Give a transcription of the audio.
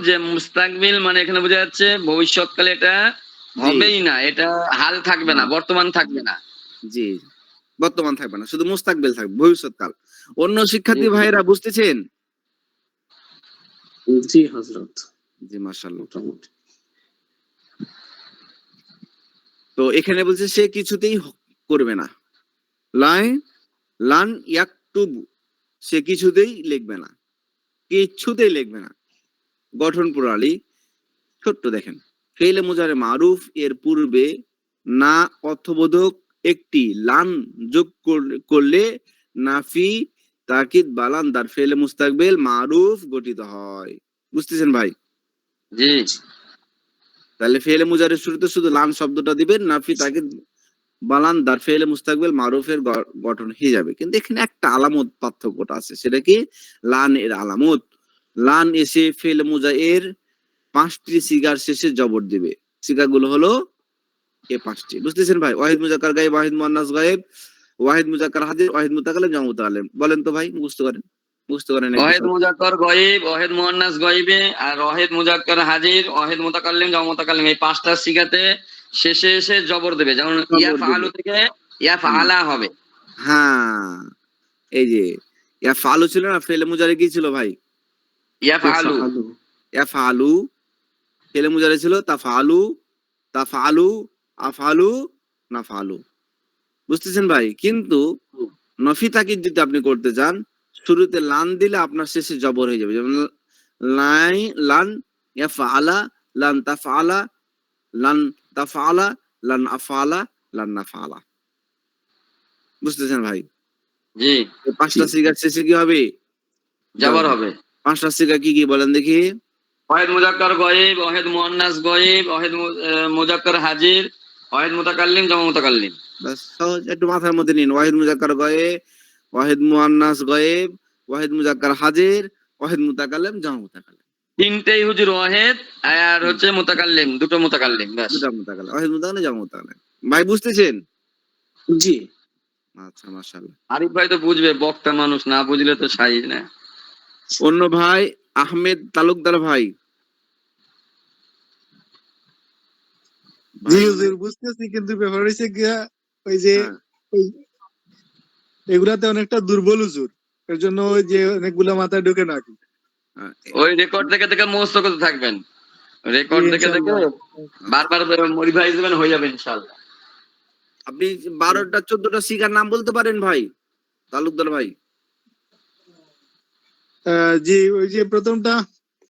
যে মুস্তাকবিল মানে এখানে বোঝা যাচ্ছে ভবিষ্যৎকালে এটা হবেই না, এটা হাল থাকবে না, বর্তমান থাকবে না। জি, বর্তমান থাকবে না, শুধু মুস্তাকবিল থাকবে, ভবিষ্যৎকাল। অন্য শিক্ষার্থী ভাইয়েরা বুঝতেছেন? জি হযরত। জি মাশাআল্লাহ। তো এখানে বলছে সে কিছুতেই করবে না। লান ইয়াকতুবু, সে কিছুতেই লিখবে না, কিছুতেই লিখবে না। গঠন প্রণালী ছোট্ট দেখেন, ফেলে মুজারে মারুফ এর পূর্বে না অর্থবোধক একটি লান যোগ করলে নাফি তাকিদ বালান দার ফেলে মুস্তাকবিল মারুফ গঠিত হয়। বুঝতেছেন ভাই? জি। তাহলে ফেলে মুজারের শুরুতে শুধু লান শব্দটা দিবেন, নাফি তাকিদ বালান দার ফেলে মুস্তাকবিল মারুফের গঠন হয়ে যাবে। কিন্তু এখানে একটা আলামত পার্থক্যটা আছে, সেটা কি? লান এর আলামত, লান এসে ফেলে মুজায়ের 5টি সিগার শেষে জবর দিবে। সিগাগুলো হলো এ 5টি। বুঝতেছেন ভাই? ওয়াহিদ মুজাক্কার গায়েব, ওয়াহিদ মুয়ান্নাস গায়েব, ওয়াহিদ মুজাক্কার হাজির, ওয়াহিদ মুতাকাল্লিম, জামা মুতাকাল্লিম। বলেন তো ভাই, মুখস্থ করেন। মুখস্থ করেন একটু। ওয়াহিদ মুজাক্কার গায়েব, ওয়াহিদ মুয়ান্নাস গায়েবে, আর ওয়াহিদ মুজাক্কার হাজির, ওয়াহিদ মুতাকাল্লিম, জামা মুতাকাল্লিম, এই 5টা সিগাতে শেষে এসে জবর দেবে। যেমন ইয়া ফাআলু থেকে ইয়া ফাআলা হবে। হ্যাঁ, এই যে ইয়া ফাআলু ছিল না, ফেলে মুজারে কি ছিল ভাই? ইয়া ফাআলু। ইয়া ফাআলু ফেলে মুজারে ছিল তাফআলু, তাফআলু, আফআলু, নাফআলু। বুঝতেছেন ভাই? কিন্তু নফি তাকিদ যদি আপনি করতে চান, শুরুতে লান দিলে আপনার শেষে জবর হয়ে যাবে। যেমন লান ইয়াফআলা, লান তাফআলা, লান তাফআলা, লান আফআলা, লান নাফআলা। বুঝতেছেন ভাই? জি। এই 5টা সিগার শেষে কি হবে? জবর হবে। 5টা সিগা কি কি বলেন দেখি? ওয়াহিদ মুজাক্কার গায়েব, ওয়াহিদ মুয়ান্নাস গায়েব, ওয়াহিদ মুজাক্কার হাজির, ওয়াহিদ মুতাকাল্লিম, জামা মুতাকাল্লিম। বাস, সহজ, একটু মাথার মধ্যে নিন। ওয়াহিদ মুজাক্কার গায়েব, ওয়াহিদ মুয়ান্নাস গায়েব, ওয়াহিদ মুজাক্কার হাজির, ওয়াহিদ মুতাকাল্লিম, জামা মুতাকাল্লিম। তিনটেই হুজুর ওয়াহিদ আর হচ্ছে মুতাকাল্লিম, দুটো মুতাকাল্লিম, ব্যাস। দুটো মুতাকাল্লিম, ওয়াহিদ মুতাকাল্লিম, জামা মুতাকাল্লিম। ভাই বুঝতেছেন? জি। আচ্ছা মাশাআল্লাহ। আরিফ ভাই তো বুঝবে, বক্তা মানুষ, না বুঝলে তো সাইজ না। অন্য ভাই আহমেদ তালুকদার ভাই। জি হুজুর বুঝতেছি, কিন্তু ব্যাপার হইছে গিয়া ওই যে এগুলাতে অনেকটা দুর্বল হুজুর, এর জন্য ওই যে অনেকগুলা মাথায় ঢোকে না। ওই রেকর্ড দেখে দেখে মুখস্থ করতে থাকবেন, রেকর্ড দেখে দেখে বারবার রিভাইজ দিবেন, হয়ে যাবে ইনশাআল্লাহ। আপনি 12টা 14টা সিগার নাম বলতে পারেন ভাই তালুকদার ভাই? জি, ওই যে প্রথমটা